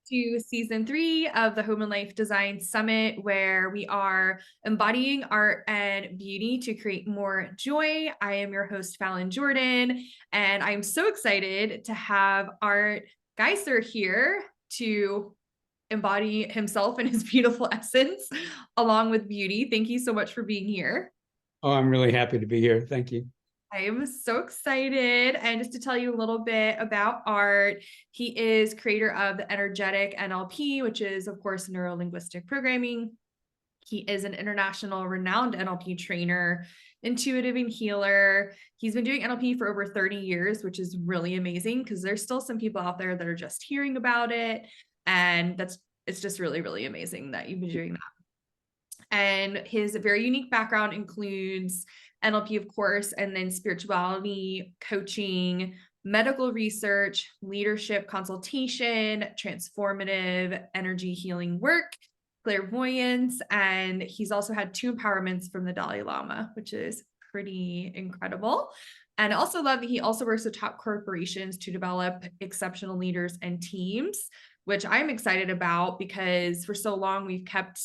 to season 3 of the Home and Life Design Summit, where we are embodying art and beauty to create more joy. I am your host, Fallon Jordan, and I'm so excited to have Art Giser here to embody himself and his beautiful essence along with beauty. Thank you so much for being here. Oh, I'm really happy to be here. Thank you. I am so excited. And just to tell you a little bit about Art, he is creator of the Energetic NLP, which is, of course, Neuro-Linguistic Programming. He is an international renowned NLP trainer, intuitive and healer. He's been doing NLP for over 30 years, which is really amazing because there's still some people out there that are just hearing about it. And it's just really, really amazing that you've been doing that. And his very unique background includes NLP, of course, and then spirituality, coaching, medical research, leadership consultation, transformative energy healing work, clairvoyance, and he's also had 2 empowerments from the Dalai Lama, which is pretty incredible. And I also love that he also works with top corporations to develop exceptional leaders and teams, which I'm excited about because for so long we've kept,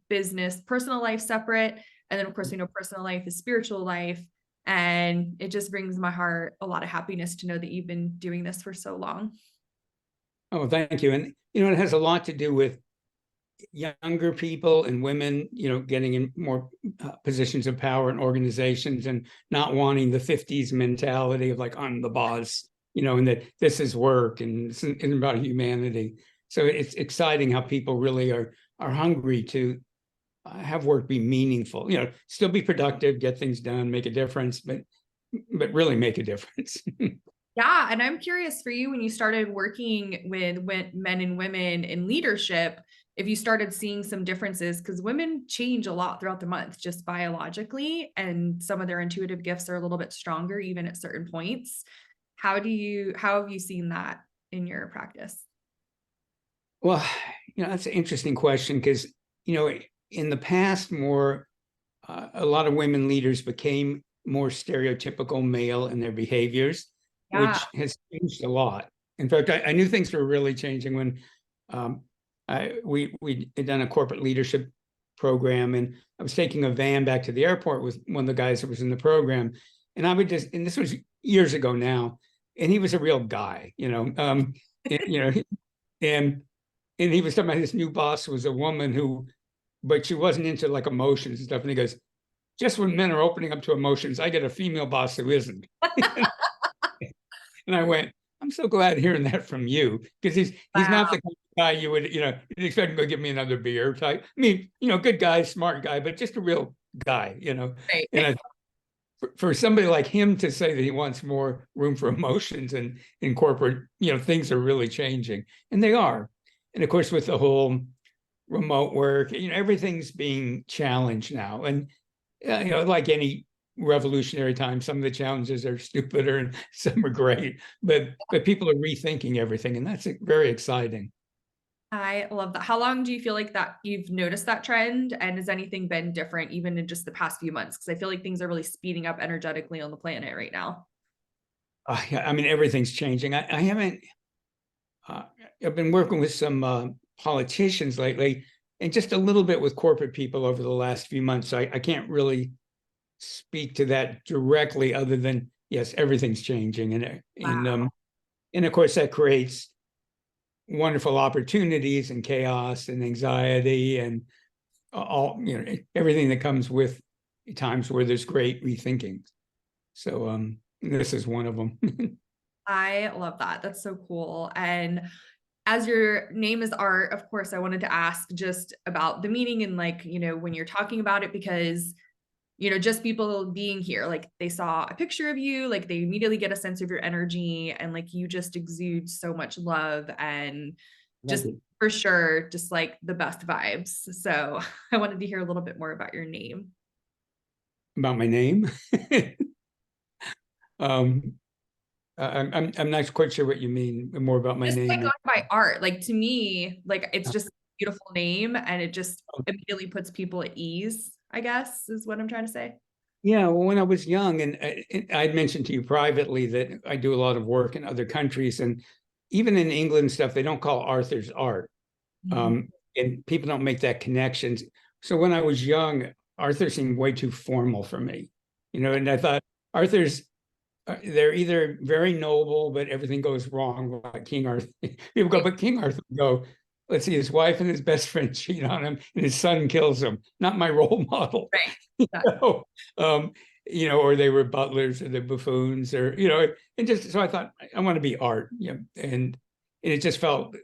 business, personal life separate. And then of course, we know personal life is spiritual life. And it just brings my heart a lot of happiness to know that you've been doing this for so long. Oh, thank you. And, it has a lot to do with younger people and women, getting in more positions of power in organizations and not wanting the 50s mentality of like, I'm the boss, and that this is work and it's about humanity. So it's exciting how people really are hungry to have work be meaningful, still be productive, get things done, make a difference, but really make a difference. Yeah. And I'm curious for you, when you started working with men and women in leadership, if you started seeing some differences, because women change a lot throughout the month, just biologically, and some of their intuitive gifts are a little bit stronger, even at certain points. How have you seen that in your practice? Well, that's an interesting question because, in the past, a lot of women leaders became more stereotypical male in their behaviors, which has changed a lot. In fact, I knew things were really changing when we had done a corporate leadership program, and I was taking a van back to the airport with one of the guys that was in the program, and and this was years ago now, and he was a real guy, and he was talking about his new boss was a woman but she wasn't into like emotions and stuff, and he goes, just when men are opening up to emotions, I get a female boss who isn't. And I went, I'm so glad hearing that from you, because he's not the kind of guy you would, you'd expect him to give me another beer type. I mean, good guy, smart guy, but just a real guy, Right. And for somebody like him to say that he wants more room for emotions and in corporate, things are really changing, and they are. And of course, with the whole remote work, everything's being challenged now. And, like any revolutionary time, some of the challenges are stupider and some are great, but people are rethinking everything, and that's very exciting. I love that. How long do you feel like that you've noticed that trend? And has anything been different even in just the past few months? Because I feel like things are really speeding up energetically on the planet right now. Yeah, I mean, everything's changing. I haven't, I've been working with some politicians lately, and just a little bit with corporate people over the last few months. I can't really speak to that directly, other than yes, everything's changing, and of course that creates wonderful opportunities and chaos and anxiety and all everything that comes with times where there's great rethinking. So this is one of them. I love that. That's so cool. And as your name is Art, of course, I wanted to ask just about the meaning and when you're talking about it, because just people being here, like they saw a picture of you, like they immediately get a sense of your energy, and like you just exude so much love and just for sure, just like the best vibes. So I wanted to hear a little bit more about your name. About my name? I'm not quite sure what you mean more about my just name. Like going by Art, like to me, like it's just a beautiful name, and it just immediately puts people at ease, I guess, is what I'm trying to say. Yeah, well, when I was young, and I'd mentioned to you privately that I do a lot of work in other countries, and even in England stuff, they don't call Arthur's art. And people don't make that connection. So when I was young, Arthur seemed way too formal for me, and I thought Arthur's, they're either very noble, but everything goes wrong, like King Arthur. People go, but King Arthur go, let's see, his wife and his best friend cheat on him, and his son kills him. Not my role model. Right. So, or they were butlers or the buffoons, or and just so I thought I want to be art, and it just felt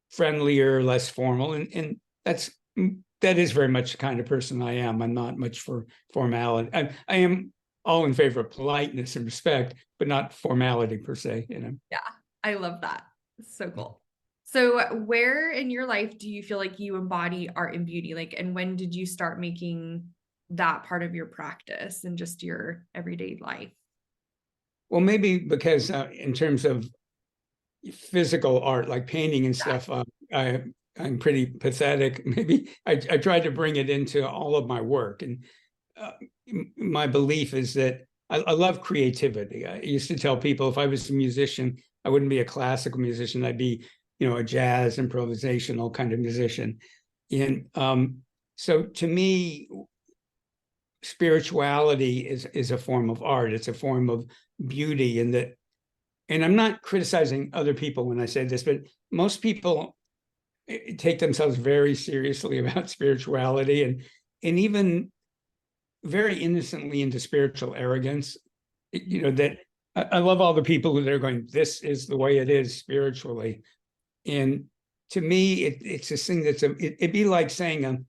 friendlier, less formal, and that is very much the kind of person I am. I'm not much for formality. I am all in favor of politeness and respect, but not formality per se. Yeah, I love that. So cool. So where in your life do you feel like you embody art and beauty? Like, and when did you start making that part of your practice and just your everyday life? Well, maybe because in terms of physical art, like painting and stuff, I'm pretty pathetic. Maybe I tried to bring it into all of my work. And my belief is that I love creativity. I used to tell people if I was a musician, I wouldn't be a classical musician. I'd be, a jazz improvisational kind of musician. And so to me, spirituality is a form of art. It's a form of beauty, and I'm not criticizing other people when I say this, but most people take themselves very seriously about spirituality, and even very innocently into spiritual arrogance. That I love all the people who are going, this is the way it is spiritually. And to me, it's this thing it'd be like saying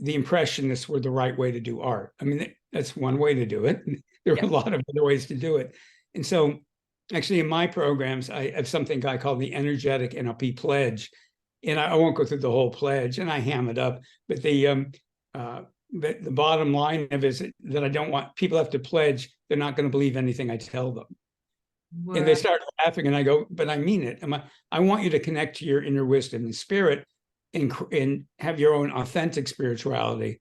the Impressionists were the right way to do art. I mean, that's one way to do it. There are a lot of other ways to do it. And so actually in my programs, I have something I call the Energetic NLP Pledge. And I won't go through the whole pledge, and I ham it up, but the bottom line of it is that I don't want people have to pledge they're not going to believe anything I tell them. Wow. And they start laughing, and I go, but I mean it. I want you to connect to your inner wisdom and spirit, and have your own authentic spirituality.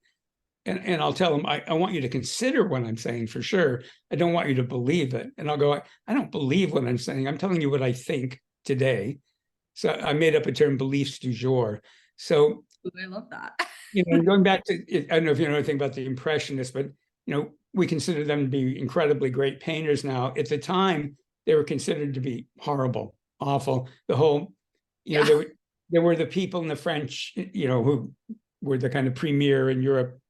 And I'll tell them, I want you to consider what I'm saying for sure. I don't want you to believe it. And I'll go, I don't believe what I'm saying. I'm telling you what I think today. So I made up a term, beliefs du jour. So I love that. Going back to, I don't know if you know anything about the Impressionists, but we consider them to be incredibly great painters now. At the time, they were considered to be horrible, awful. The whole, there were the people in the French, who were the kind of premier in Europe.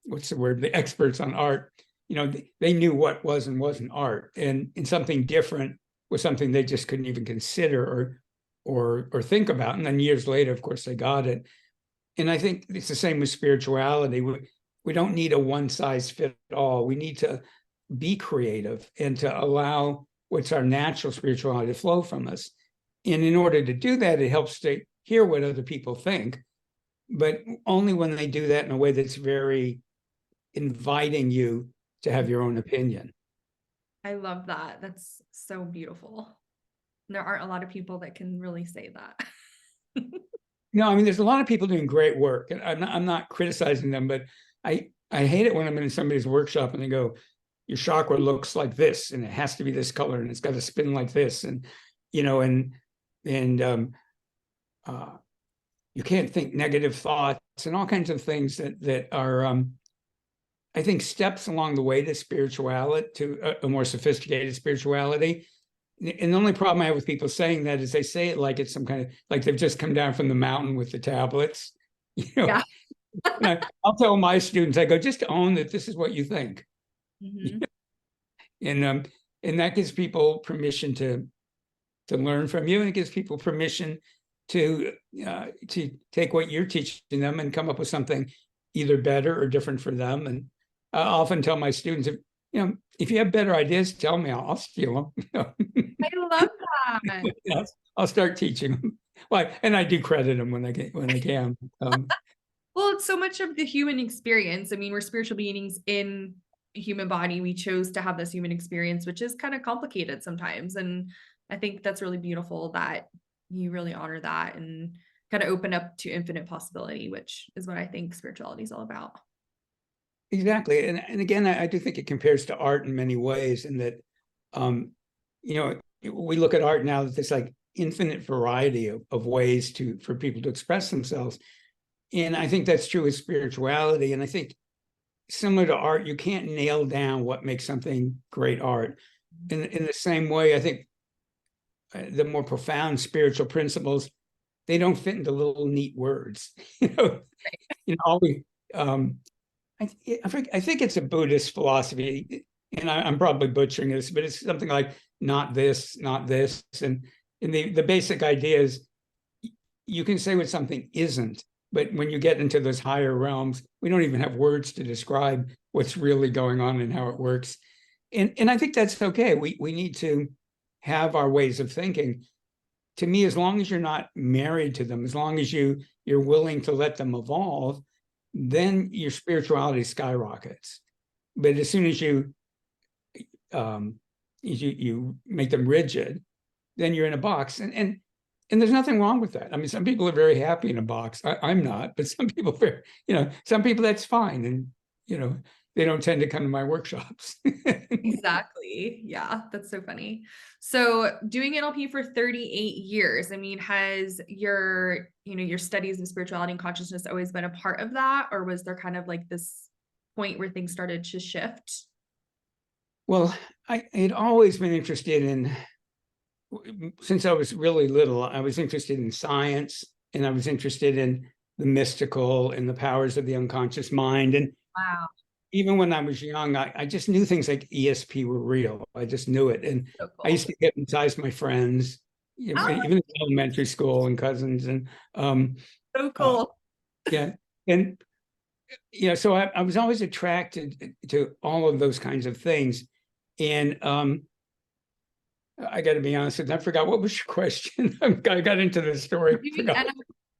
What's the word? The experts on art. They knew what was and wasn't art, and something different was something they just couldn't even consider or think about. And then years later, of course, they got it. And I think it's the same with spirituality. We don't need a one size fit all. We need to be creative and to allow what's our natural spirituality to flow from us. And in order to do that, it helps to hear what other people think, but only when they do that in a way that's very inviting you to have your own opinion. I love that. That's so beautiful. There aren't a lot of people that can really say that. No, I mean, there's a lot of people doing great work, and I'm not criticizing them, but I hate it when I'm in somebody's workshop and they go, your chakra looks like this, and it has to be this color, and it's got to spin like this, and you can't think negative thoughts and all kinds of things that are I think steps along the way to spirituality, to a more sophisticated spirituality. And the only problem I have with people saying that is they say it like it's some kind of, like they've just come down from the mountain with the tablets. Yeah. I'll tell my students, I go, just own that this is what you think. Mm-hmm. And that gives people permission to learn from you, and it gives people permission to take what you're teaching them and come up with something either better or different for them. And I often tell my students, if you have better ideas, tell me, I'll steal them. I love that. Yes, I'll start teaching them. Well, and I do credit them when I can. Well, it's so much of the human experience. I mean, we're spiritual beings in a human body. We chose to have this human experience, which is kind of complicated sometimes. And I think that's really beautiful that you really honor that and kind of open up to infinite possibility, which is what I think spirituality is all about. Exactly. And again, I do think it compares to art in many ways, in that, we look at art now that there's like infinite variety of ways for people to express themselves. And I think that's true with spirituality. And I think similar to art, you can't nail down what makes something great art. In the same way, I think the more profound spiritual principles, they don't fit into little neat words. All we, I think it's a Buddhist philosophy, and I'm probably butchering this, but it's something like not this, not this. And the basic idea is you can say what something isn't, but when you get into those higher realms, we don't even have words to describe what's really going on and how it works. And I think that's okay. We need to have our ways of thinking. To me, as long as you're not married to them, as long as you're willing to let them evolve, then your spirituality skyrockets. But as soon as you make them rigid, then you're in a box. And there's nothing wrong with that. I mean, some people are very happy in a box. I'm not, but some people, some people that's fine. And, they don't tend to come to my workshops. Exactly. Yeah, that's so funny. So doing NLP for 38 years, I mean, has your studies of spirituality and consciousness always been a part of that? Or was there kind of like this point where things started to shift? Well, I had always been interested since I was really little, I was interested in science, and I was interested in the mystical and the powers of the unconscious mind. And Wow. even when I was young, I just knew things like ESP were real. I just knew it. And So I cool. used to hypnotize my friends, even in elementary school, and cousins. And so cool. yeah. And so I was always attracted to all of those kinds of things. And I got to be honest with you, I forgot, what was your question? I got into the story.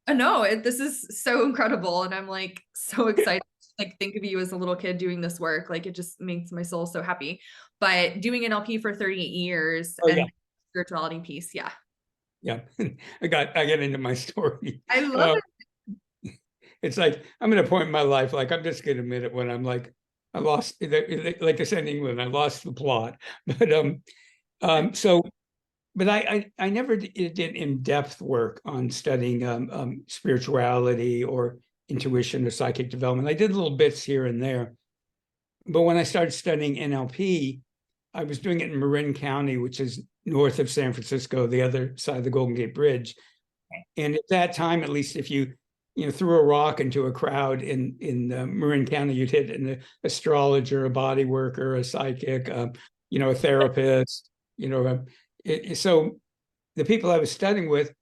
No, this is so incredible. And I'm like so excited to like think of you as a little kid doing this work. Like it just makes my soul so happy. But doing NLP for 38 years and spirituality piece. Yeah. Yeah. I got into my story. I love it. It's like, I'm at a point in my life, like, I'm just going to admit it when I'm like, I lost, like I said in England, I lost the plot. But but I never did in-depth work on studying spirituality or intuition or psychic development. I did little bits here and there. But when I started studying NLP, I was doing it in Marin County, which is north of San Francisco, the other side of the Golden Gate Bridge. And at that time, at least, if you threw a rock into a crowd in Marin County, you'd hit an astrologer, a body worker, a psychic, a therapist. So the people I was studying with,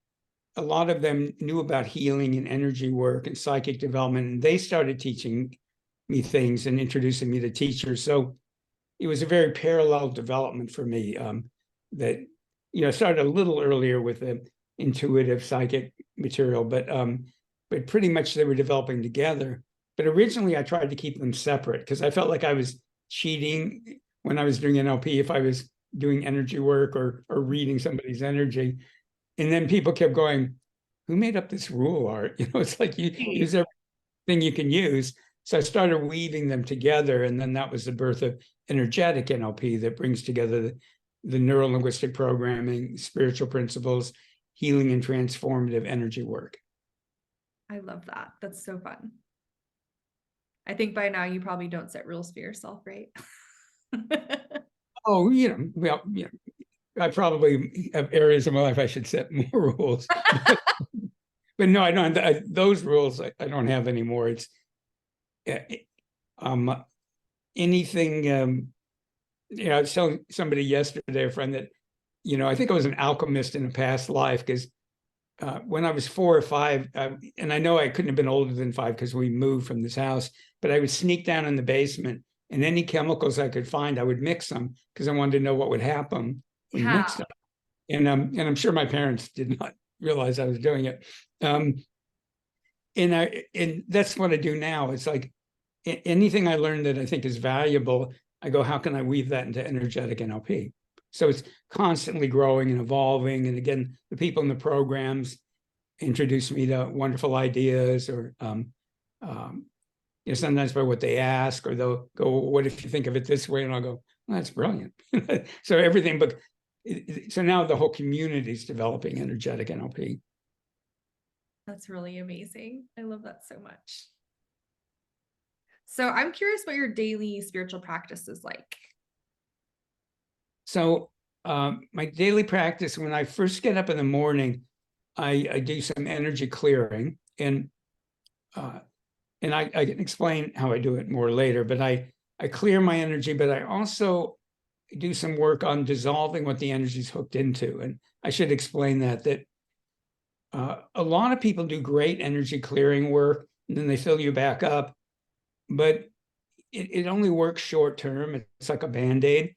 a lot of them knew about healing and energy work and psychic development, and they started teaching me things and introducing me to teachers. So it was a very parallel development for me that started a little earlier with the intuitive psychic material, but pretty much they were developing together. But originally I tried to keep them separate because I felt like I was cheating when I was doing NLP if I was doing energy work or reading somebody's energy. And then people kept going, who made up this rule, Art? It's like you use everything you can use. So I started weaving them together. And then that was the birth of Energetic NLP that brings together the neuro-linguistic programming, spiritual principles, healing and transformative energy work. I love that. That's so fun. I think by now you probably don't set rules for yourself, right? Oh, well, I probably have areas of my life I should set more rules. But no, I don't. Those rules I don't have anymore. It's anything. I was telling somebody yesterday, a friend, that I think I was an alchemist in a past life because when I was 4 or 5, and I know I couldn't have been older than 5 because we moved from this house, but I would sneak down in the basement, and any chemicals I could find, I would mix them because I wanted to know what would happen when you mix them. And I'm sure my parents did not realize I was doing it. And that's what I do now. It's like anything I learned that I think is valuable, I go, how can I weave that into Energetic NLP? So it's constantly growing and evolving. And again, the people in the programs introduce me to wonderful ideas, or sometimes by what they ask, or they'll go, what if you think of it this way? And I'll go, well, that's brilliant. So everything, but So now the whole community is developing energetic NLP. That's really amazing. I love that so much. So I'm curious what your daily spiritual practice is like. So my daily practice, when I first get up in the morning, I do some energy clearing, and I can explain how I do it more later, but I clear my energy, but I also do some work on dissolving what the energy is hooked into. And I should explain that a lot of people do great energy clearing work, and then they fill you back up, but it only works short term. It's like a Band-Aid.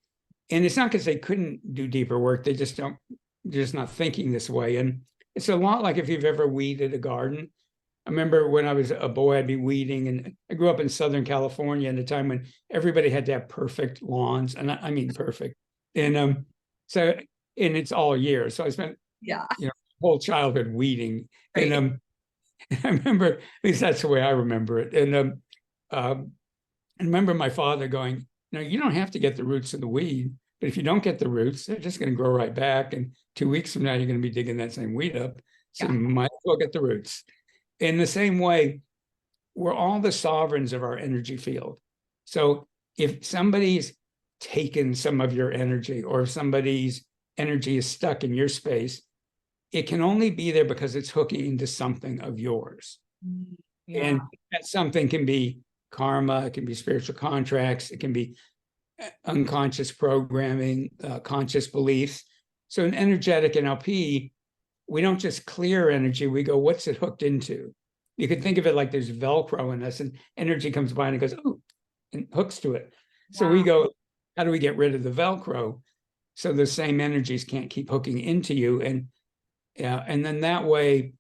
And it's not because they couldn't do deeper work. They're just not thinking this way. And it's a lot like if you've ever weeded a garden. I remember when I was a boy, I'd be weeding, and I grew up in Southern California at a time when everybody had to have perfect lawns, and I mean perfect. And it's all year. So I spent whole childhood weeding. Right. And I remember, at least that's the way I remember it. And I remember my father going, "No, you don't have to get the roots of the weed, but if you don't get the roots, they're just going to grow right back. And 2 weeks from now, you're going to be digging that same weed up. So you might as well get the roots." In the same way, we're all the sovereigns of our energy field. So if somebody's taken some of your energy, or if somebody's energy is stuck in your space, it can only be there because it's hooking into something of yours. Yeah. And that something can be karma, it can be spiritual contracts, it can be unconscious programming, conscious beliefs. So in energetic NLP, we don't just clear energy, we go, what's it hooked into? You could think of it like there's Velcro in us, and energy comes by and it goes, oh, and hooks to it. So we go, how do we get rid of the Velcro so the same energies can't keep hooking into you? And then that way,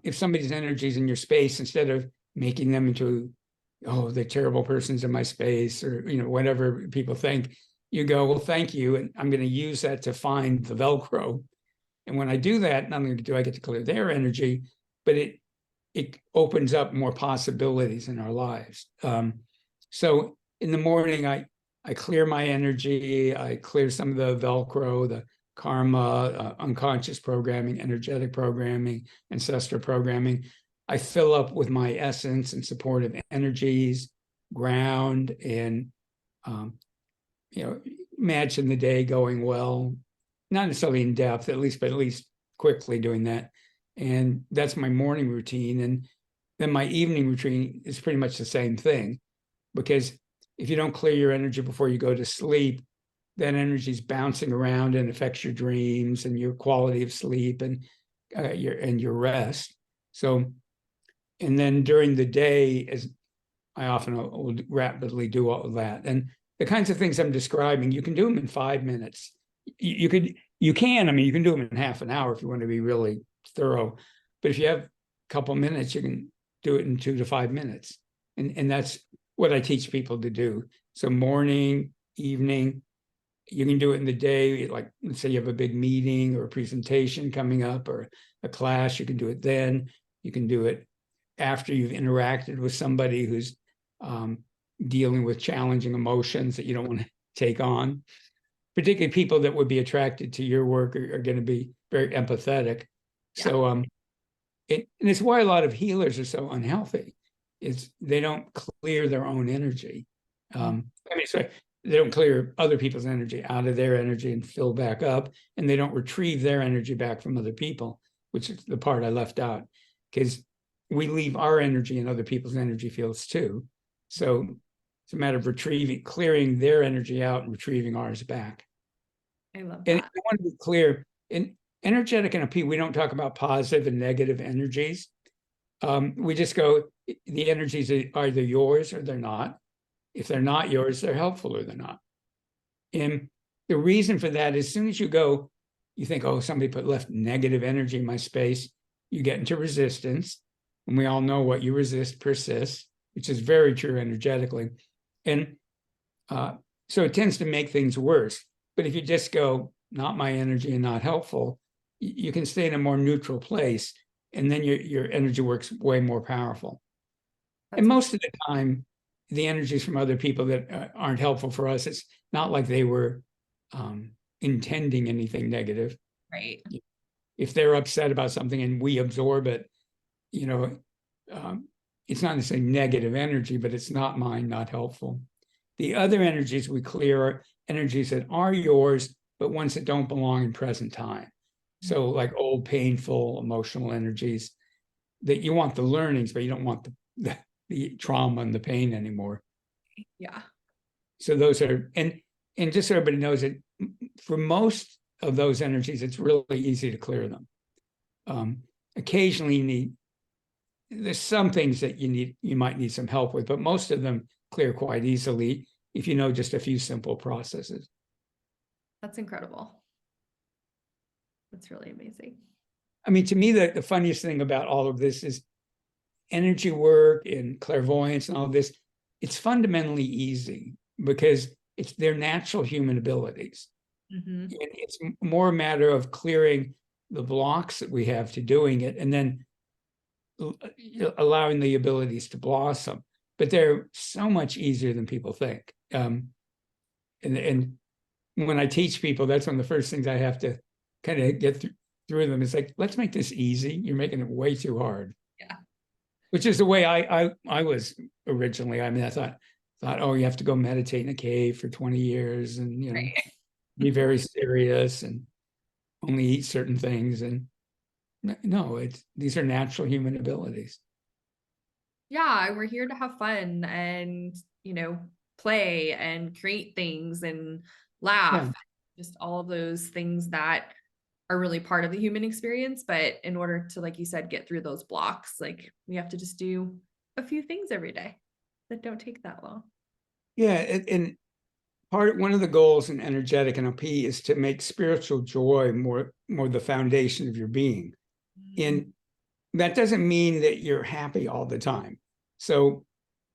if somebody's energy is in your space, instead of making them into, oh, they're terrible persons in my space, or whatever people think, you go, well, thank you, and I'm going to use that to find the Velcro. And when I do that, not only do I get to clear their energy, but it opens up more possibilities in our lives. So in the morning, I clear my energy, I clear some of the Velcro, the karma, unconscious programming, energetic programming, ancestral programming. I fill up with my essence and supportive energies, ground, and imagine the day going well. Not necessarily in depth, but at least quickly doing that. And that's my morning routine. And then my evening routine is pretty much the same thing, because if you don't clear your energy before you go to sleep, that energy is bouncing around and affects your dreams and your quality of sleep and your rest. So, and then during the day, as I often will rapidly do all of that. And the kinds of things I'm describing, you can do them in 5 minutes. You can do them in half an hour if you want to be really thorough. But if you have a couple minutes, you can do it in 2 to 5 minutes. And that's what I teach people to do. So morning, evening, you can do it in the day. Like, let's say you have a big meeting or a presentation coming up or a class, you can do it then. You can do it after you've interacted with somebody who's dealing with challenging emotions that you don't want to take on. Particularly people that would be attracted to your work are going to be very empathetic. Yeah. So, and it's why a lot of healers are so unhealthy. Is they don't clear their own energy. They don't clear other people's energy out of their energy and fill back up, and they don't retrieve their energy back from other people, which is the part I left out, because we leave our energy in other people's energy fields too. So it's a matter of clearing their energy out and retrieving ours back. I love that. And I want to be clear, in energetic NLP, we don't talk about positive and negative energies. We just go, the energies are either yours or they're not. If they're not yours, they're helpful or they're not. And the reason for that is, as soon as you go, you think, oh, somebody left negative energy in my space, you get into resistance. And we all know what you resist persists, which is very true energetically. And so it tends to make things worse. But if you just go, not my energy and not helpful, you can stay in a more neutral place. And then your energy works way more powerful. And most of the time, the energies from other people that aren't helpful for us, it's not like they were intending anything negative. Right. If they're upset about something and we absorb it, you know, it's not necessarily negative energy, but it's not mine, not helpful. The other energies we clear are energies that are yours, but ones that don't belong in present time. So like old, painful, emotional energies that you want the learnings, but you don't want the trauma and the pain anymore. Yeah. So those are, and just so everybody knows it, for most of those energies, it's really easy to clear them. Occasionally there's some things that you might need some help with, but most of them clear quite easily if you know just a few simple processes. That's incredible. That's really amazing. I mean, to me, the funniest thing about all of this is energy work and clairvoyance and all this. It's fundamentally easy because it's their natural human abilities. Mm-hmm. And it's more a matter of clearing the blocks that we have to doing it and then allowing the abilities to blossom. But they're so much easier than people think. And when I teach people, that's one of the first things I have to kind of get through them. It's like, let's make this easy. You're making it way too hard. Yeah. Which is the way I was originally. I mean, I thought, oh, you have to go meditate in a cave for 20 years and, you know, Right. be very serious and only eat certain things. And no, these are natural human abilities. Yeah, we're here to have fun and, you know, play and create things and laugh. Yeah. Just all of those things that are really part of the human experience. But in order to, like you said, get through those blocks, like we have to just do a few things every day that don't take that long. Yeah. And one of the goals in energetic NLP is to make spiritual joy more the foundation of your being. And that doesn't mean that you're happy all the time. So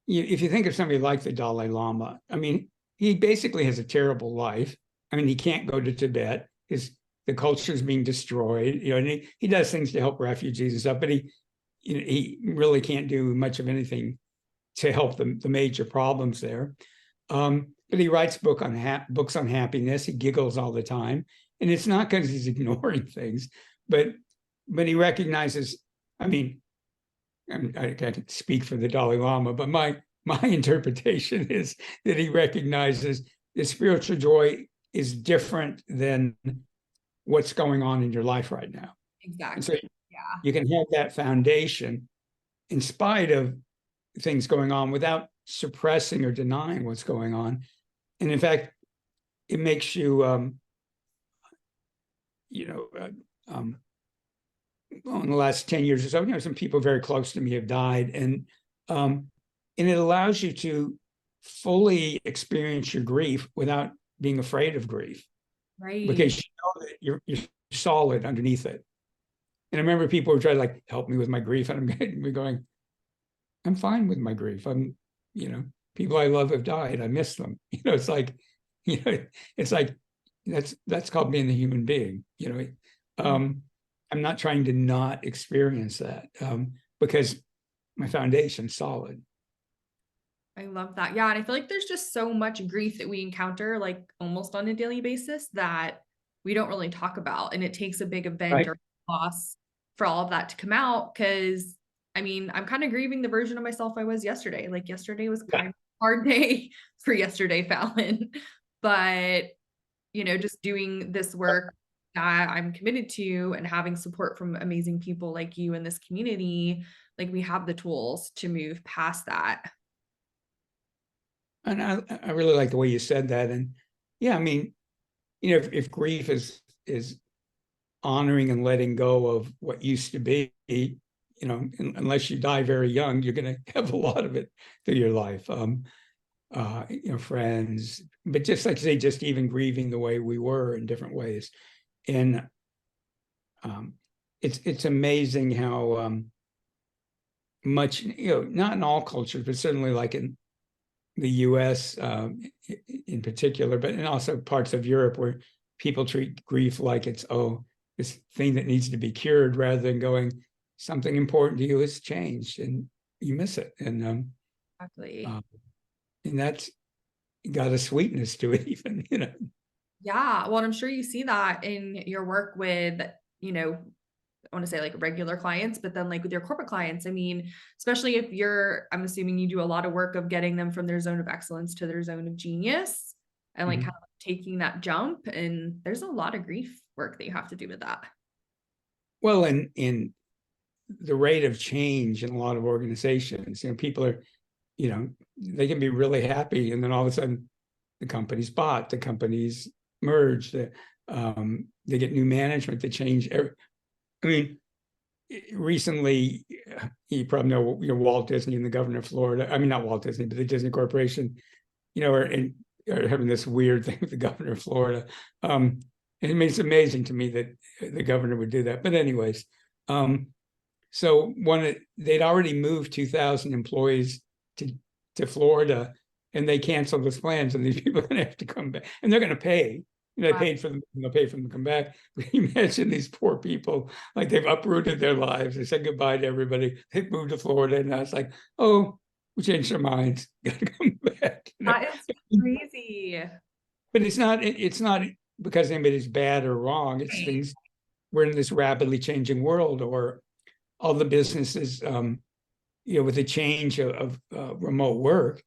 if you think of somebody like the Dalai Lama, I mean, he basically has a terrible life. I mean, he can't go to Tibet. The culture is being destroyed, you know, and he does things to help refugees and stuff, but he really can't do much of anything to help the major problems there. But he writes books on happiness. He giggles all the time, and it's not because he's ignoring things, but he recognizes. I mean, I can't speak for the Dalai Lama, but my interpretation is that he recognizes that spiritual joy is different than what's going on in your life right now. Exactly. And so Yeah. you can have that foundation in spite of things going on without suppressing or denying what's going on. And in fact, it makes you, well, in the last 10 years or so, you know, some people very close to me have died. And it allows you to fully experience your grief without being afraid of grief. Right. Because you know that you're solid underneath it. And I remember people were trying to like help me with my grief, and I'm going, I'm fine with my grief. I'm, you know, people I love have died. I miss them. You know, it's like, you know, it's like that's called being the human being. You know, I'm not trying to not experience that because my foundation's solid. I love that. Yeah. And I feel like there's just so much grief that we encounter, like almost on a daily basis, that we don't really talk about. And it takes a big event Right. or loss for all of that to come out. Cause I mean, I'm kind of grieving the version of myself I was yesterday. Like yesterday was kind of a hard day for yesterday, Fallon. But, you know, just doing this work that I'm committed to and having support from amazing people like you in this community, like we have the tools to move past that. And I really like the way you said that. And yeah, I mean, you know, if grief is honoring and letting go of what used to be, you know, unless you die very young, you're going to have a lot of it through your life. You know, friends, but just like I say, just even grieving the way we were in different ways. And it's amazing how much, you know, not in all cultures, but certainly like in the US in particular, but and also parts of Europe where people treat grief like it's, oh, this thing that needs to be cured rather than going, something important to you has changed and you miss it. And Exactly. and that's got a sweetness to it even, you know. Yeah. Well, I'm sure you see that in your work with, you know, I want to say like regular clients, but then like with your corporate clients, I mean, especially if I'm assuming you do a lot of work of getting them from their zone of excellence to their zone of genius and like kind Mhm. of taking that jump. And there's a lot of grief work that you have to do with that. Well, in the rate of change in a lot of organizations, people are, they can be really happy, and then all of a sudden the company's bought, the company's merged, they get new management, they change. I mean, recently, you probably know, Walt Disney and the governor of Florida. I mean, not Walt Disney, but the Disney Corporation, are having this weird thing with the governor of Florida. And I mean, it's amazing to me that the governor would do that. But anyways, so they'd already moved 2,000 employees to Florida, and they canceled those plans, and these people are going to have to come back, and they're going to pay. They Wow. paid for them. They'll pay for them to come back. But imagine these poor people, like they've uprooted their lives. They said goodbye to everybody. They moved to Florida, and now it's like, oh, we changed our minds. Got to come back. That is crazy. But it's not because anybody's bad or wrong. It's Right. things. We're in this rapidly changing world, or all the businesses, with the change of remote work,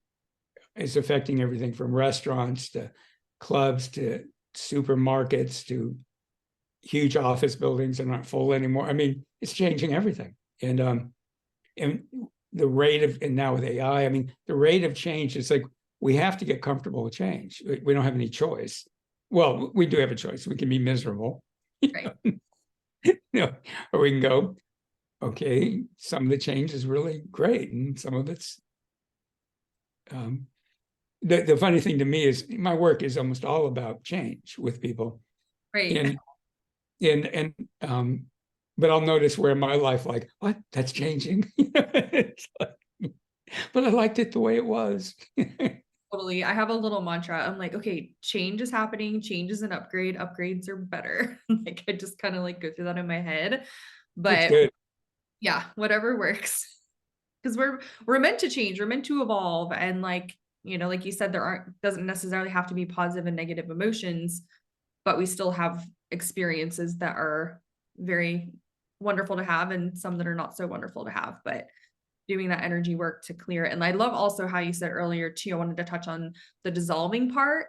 is affecting everything from restaurants to clubs to supermarkets to huge office buildings that aren't full anymore. I mean, it's changing everything. And the rate of, and now with AI, I mean, the rate of change is like, we have to get comfortable with change. We don't have any choice. Well, we do have a choice. We can be miserable, Right. or we can go, okay, some of the change is really great, and some of it's the funny thing to me is my work is almost all about change with people, Right. and and but I'll notice where in my life, like, what, that's changing. It's like, but I liked it the way it was. Totally. I have a little mantra. I'm like, okay, change is happening. Change is an upgrade. Upgrades are better. Like I just kind of like go through that in my head. That's But good. yeah, whatever works. Because we're meant to change. We're meant to evolve. And like, like you said, doesn't necessarily have to be positive and negative emotions, but we still have experiences that are very wonderful to have and some that are not so wonderful to have. But doing that energy work to clear it. And I love also how you said earlier too, I wanted to touch on the dissolving part.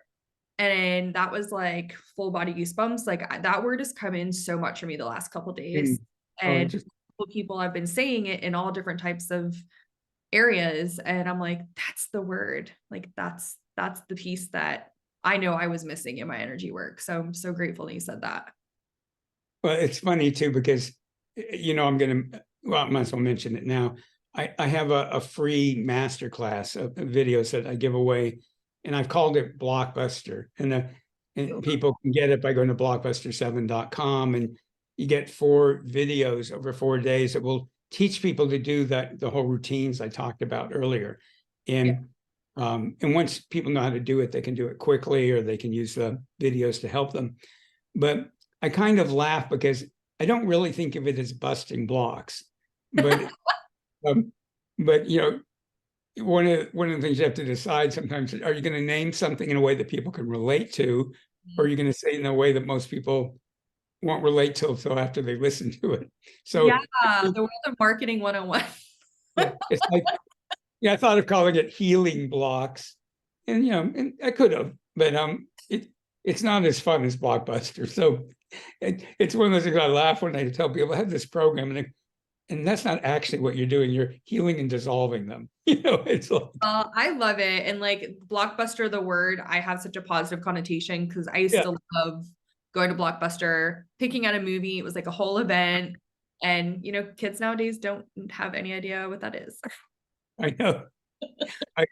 And that was like full body goosebumps. Like that word has come in so much for me the last couple of days. Oh, And people have been saying it in all different types of areas. And I'm like, that's the word. Like that's the piece that I know I was missing in my energy work. So I'm so grateful that you said that. well, it's funny too, because I'm gonna, well, I might as well mention it now. I have a free masterclass of videos that I give away, and I've called it Blockbuster. And people can get it by going to blockbuster7.com, and you get 4 videos over 4 days that will teach people to do the whole routines I talked about earlier. Yeah. And once people know how to do it, they can do it quickly, or they can use the videos to help them. But I kind of laugh because I don't really think of it as busting blocks, but um, but one of the things you have to decide sometimes: are you going to name something in a way that people can relate to, or are you going to say it in a way that most people won't relate to until after they listen to it? Yeah, So the world of marketing 101. yeah, it's like, yeah, I thought of calling it healing blocks, and I could have, but it's not as fun as Blockbuster. So it's one of those things I laugh when I tell people I have this program, and that's not actually what you're doing. You're healing and dissolving them. It's like, I love it. And like Blockbuster, the word, I have such a positive connotation because I used yeah, to love going to Blockbuster, picking out a movie. It was like a whole event. And, kids nowadays don't have any idea what that is. I know. I,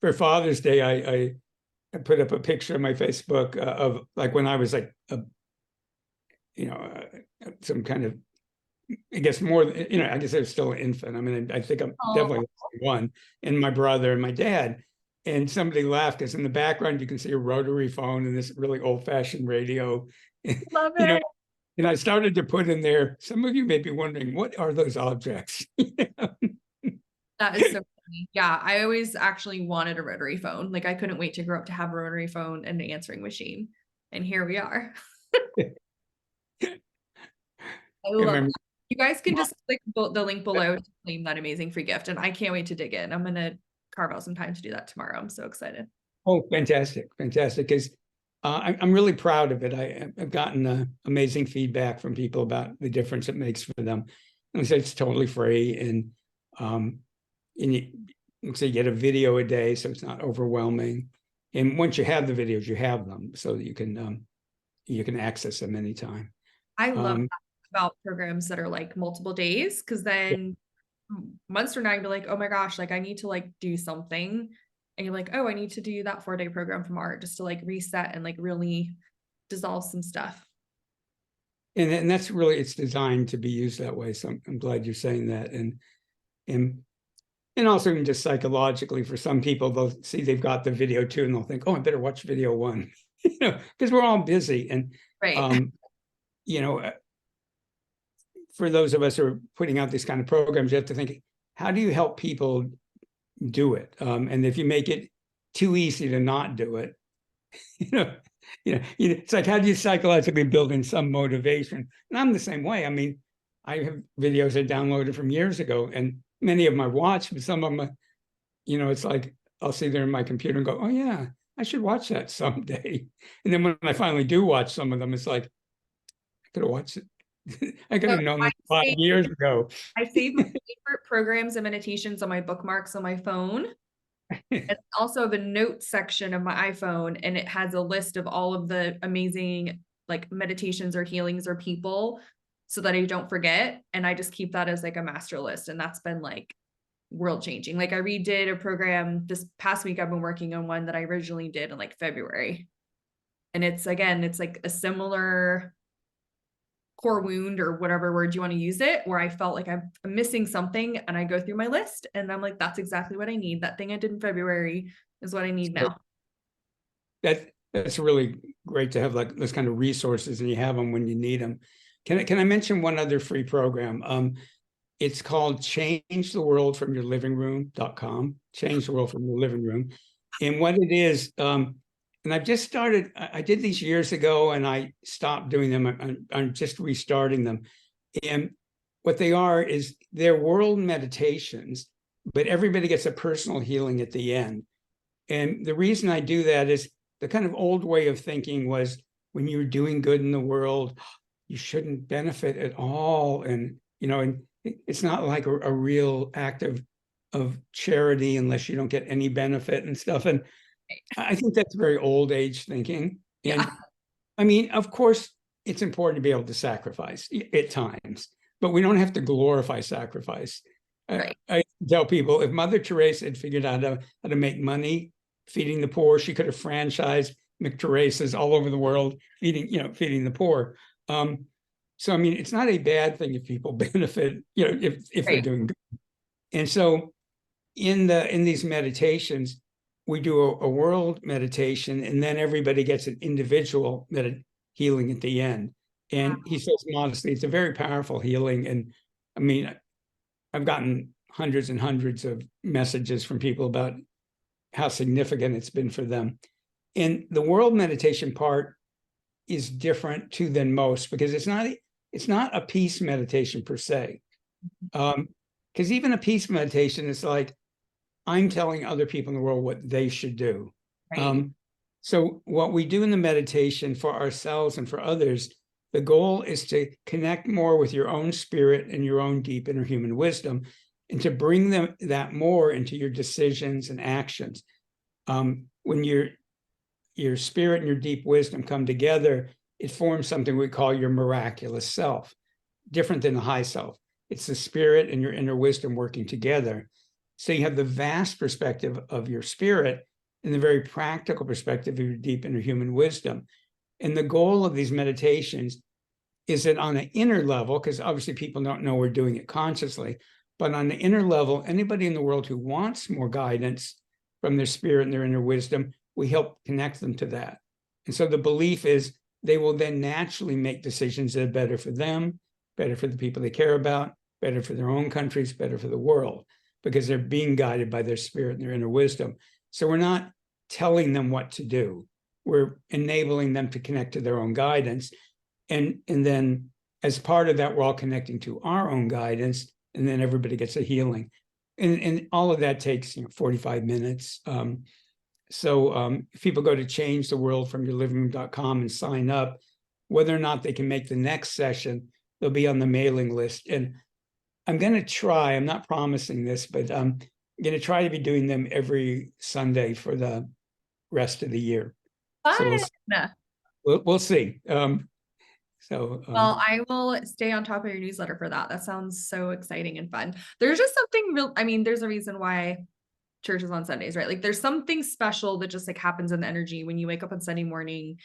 for Father's Day, I put up a picture on my Facebook of like when I was like some kind of, I guess more, I guess I was still an infant. I mean, I think I'm Oh, definitely one, and my brother and my dad. And somebody laughed because in the background you can see a rotary phone and this really old-fashioned radio. love you know, it. and I started to put in there. Some of you may be wondering, what are those objects? That is so funny. Yeah, I always actually wanted a rotary phone. Like I couldn't wait to grow up to have a rotary phone and an answering machine. And here we are. I I love it. remember. You guys can just click the link below to claim that amazing free gift. And I can't wait to dig in. I'm going to carve out some time to do that tomorrow. I'm so excited. Oh, fantastic. Fantastic. Because I'm really proud of it. I've gotten amazing feedback from people about the difference it makes for them. And so it's totally free. And you get a video a day, so it's not overwhelming. And once you have the videos, you have them so that you can access them anytime. I love that about programs that are like multiple days, because then months from now, you'll be like, oh my gosh, like I need to like do something. And you're like, oh, I need to do that 4-day program from art just to like reset and like really dissolve some stuff. And that's really, it's designed to be used that way. So I'm glad you're saying that. And also even just psychologically, for some people, they'll see they've got the video too, and they'll think, oh, I better watch video one, because we're all busy. And, Right. For those of us who are putting out these kind of programs, you have to think, how do you help people do it? And if you make it too easy to not do it, it's like, how do you psychologically build in some motivation? And I'm the same way. I mean, I have videos I downloaded from years ago, and many of them I watch, but some of them, it's like, I'll see there in my computer and go, oh yeah, I should watch that someday. And then when I finally do watch some of them, it's like, I could have watched it. I could have known this 5 years ago. I save my favorite programs and meditations on my bookmarks on my phone. It's also the notes section of my iPhone, and it has a list of all of the amazing like meditations or healings or people, so that I don't forget. And I just keep that as like a master list. And that's been like world changing. Like I redid a program this past week. I've been working on one that I originally did in like February. And it's like a similar core wound, or whatever word you want to use it, where I felt like I'm missing something, and I go through my list and I'm like, that's exactly what I need. That thing I did in February is what I need now. That's really great to have like those kind of resources, and you have them when you need them. Can I mention one other free program? It's called changetheworldfromyourlivingroom.com, change the world from your living room. And what it is, and I've just started, I did these years ago and I stopped doing them. I'm just restarting them. And what they are is they're world meditations, but everybody gets a personal healing at the end. And the reason I do that is the kind of old way of thinking was, when you're doing good in the world, you shouldn't benefit at all. And, and it's not like a real act of charity unless you don't get any benefit and stuff. And I think that's very old age thinking. And Yeah. I mean, of course, it's important to be able to sacrifice at times, but we don't have to glorify sacrifice. Right. I tell people, if Mother Teresa had figured out how to make money feeding the poor, she could have franchised McTeresas all over the world feeding the poor. So I mean, it's not a bad thing if people benefit, if they're doing good. And so in these meditations, we do a world meditation, and then everybody gets an individual healing at the end. And he says modestly, it's a very powerful healing. And I mean, I've gotten hundreds and hundreds of messages from people about how significant it's been for them. And the world meditation part is different too than most, because it's not a peace meditation per se. Because even a peace meditation is like, I'm telling other people in the world what they should do. Right. So what we do in the meditation for ourselves and for others, the goal is to connect more with your own spirit and your own deep inner human wisdom, and to bring that more into your decisions and actions. When your spirit and your deep wisdom come together, it forms something we call your miraculous self, different than the high self. It's the spirit and your inner wisdom working together. So you have the vast perspective of your spirit and the very practical perspective of your deep inner human wisdom. And the goal of these meditations is that on an inner level, because obviously people don't know we're doing it consciously, but on the inner level, anybody in the world who wants more guidance from their spirit and their inner wisdom, we help connect them to that. And so the belief is they will then naturally make decisions that are better for them, better for the people they care about, better for their own countries, better for the world, because they're being guided by their spirit and their inner wisdom. So we're not telling them what to do. we're enabling them to connect to their own guidance. And then as part of that, we're all connecting to our own guidance, and then everybody gets a healing. And all of that takes 45 minutes. If people go to changetheworldfromyourlivingroom.com and sign up, whether or not they can make the next session, they'll be on the mailing list. And I'm going to try, I'm not promising this, but I'm going to try to be doing them every Sunday for the rest of the year. Fun. So we'll see. Well, I will stay on top of your newsletter for that. That sounds so exciting and fun. There's just something real. I mean, there's a reason why church is on Sundays, right? Like there's something special that just like happens in the energy when you wake up on Sunday morning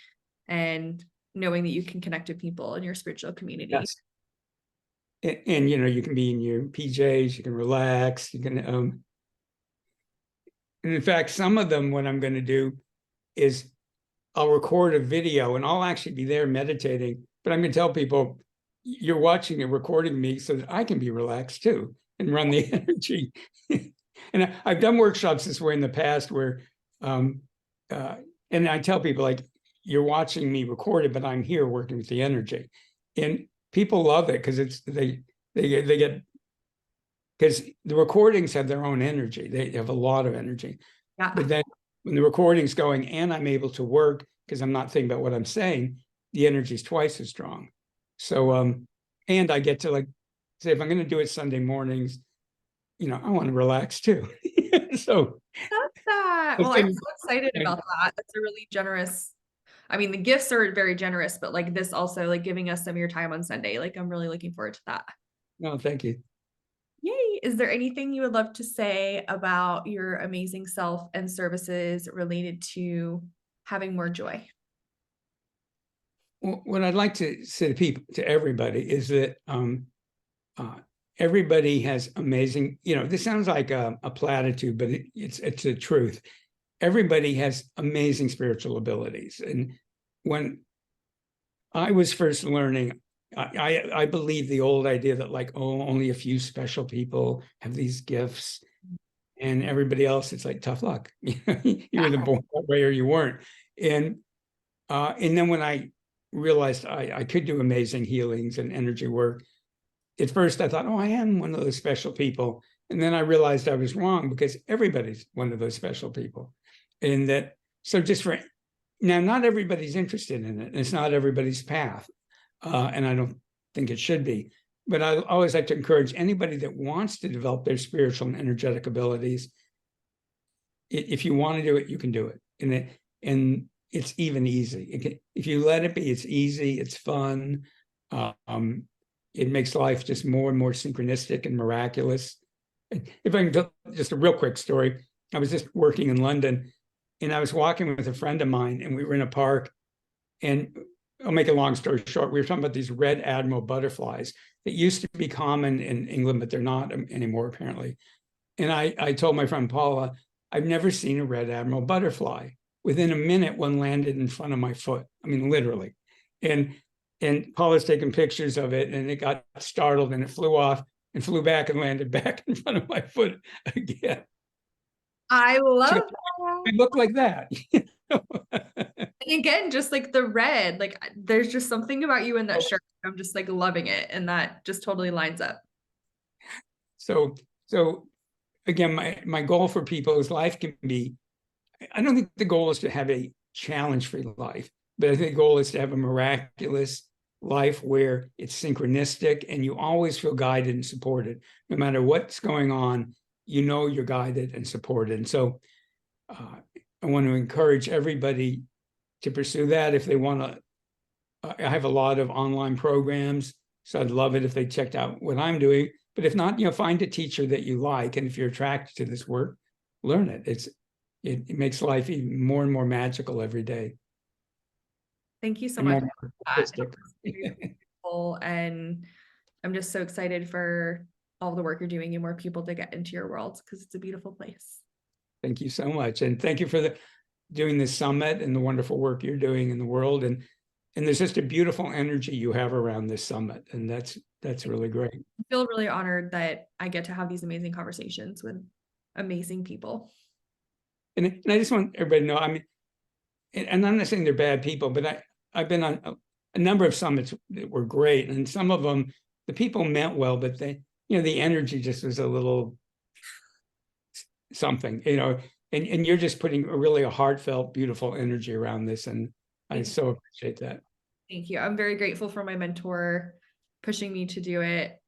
and knowing that you can connect with people in your spiritual community. Yes. And you can be in your PJs, you can relax, you can, and in fact, some of them, what I'm going to do is I'll record a video and I'll actually be there meditating, but I'm going to tell people you're watching and recording me so that I can be relaxed too and run the energy. And I've done workshops this way in the past where, and I tell people like, you're watching me record it, but I'm here working with the energy. And people love it because they get, because the recordings have their own energy. They have a lot of energy. Yeah. But then when the recording's going and I'm able to work because I'm not thinking about what I'm saying, the energy is twice as strong. So, and I get to like say, if I'm going to do it Sunday mornings, I want to relax too. So That's that. Well, I'm so excited about that. That's a really generous. I mean, the gifts are very generous, but like this also like giving us some of your time on Sunday. Like I'm really looking forward to that. No, thank you. Yay. Is there anything you would love to say about your amazing self and services related to having more joy? Well, what I'd like to say to people, to everybody, is that everybody has amazing, this sounds like a platitude, but it's the truth. Everybody has amazing spiritual abilities. And when I was first learning, I believe the old idea that like, oh, only a few special people have these gifts and everybody else, it's like tough luck. You were either born that way or you weren't. And then when I realized I could do amazing healings and energy work, at first I thought, oh, I am one of those special people. And then I realized I was wrong because everybody's one of those special people. And that, so just for now, not everybody's interested in it. It's not everybody's path. And I don't think it should be. But I always like to encourage anybody that wants to develop their spiritual and energetic abilities. If you want to do it, you can do it. And it's even easy. If you let it be, it's easy, it's fun. It makes life just more and more synchronistic and miraculous. If I can tell just a real quick story, I was just working in London and I was walking with a friend of mine and we were in a park, and I'll make a long story short. We were talking about these red admiral butterflies that used to be common in England, but they're not anymore apparently. And I told my friend Paula, I've never seen a red admiral butterfly. Within a minute, one landed in front of my foot. I mean, literally. And Paula's taking pictures of it, and it got startled, and it flew off and flew back and landed back in front of my foot again. I love So, that. I look like that. And again, just like the red, like there's just something about you in that shirt. I'm just like loving it, and that just totally lines up. So again, my goal for people is life can be, I don't think the goal is to have a challenge-free life, but I think the goal is to have a miraculous life where it's synchronistic and you always feel guided and supported. No matter what's going on, you're guided and supported. And so I want to encourage everybody to pursue that if they want to. I have a lot of online programs, so I'd love it if they checked out what I'm doing. But if not, find a teacher that you like. And if you're attracted to this work, learn it. It makes life even more and more magical every day. Thank you so much for that. And I'm just so excited for all the work you're doing and more people to get into your world because it's a beautiful place. Thank you so much. And thank you for doing this summit and the wonderful work you're doing in the world. And there's just a beautiful energy you have around this summit. And that's really great. I feel really honored that I get to have these amazing conversations with amazing people. And I just want everybody to know, and I'm not saying they're bad people, but I've been on a number of summits that were great, and some of them the people meant well, but they, the energy just was a little something, and you're just putting a heartfelt, beautiful energy around this, and I so appreciate that. Thank you. I'm very grateful for my mentor pushing me to do it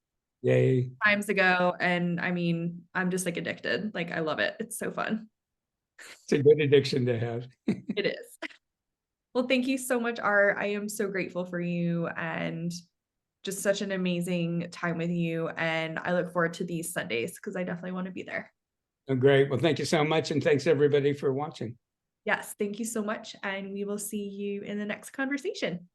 Yay. times ago. And I mean, I'm just like addicted. Like, I love it. It's so fun. It's a good addiction to have. It is. Well, thank you so much, Art. I am so grateful for you and just such an amazing time with you. And I look forward to these Sundays because I definitely want to be there. Oh, great. Well, thank you so much. And thanks everybody for watching. Yes, thank you so much. And we will see you in the next conversation.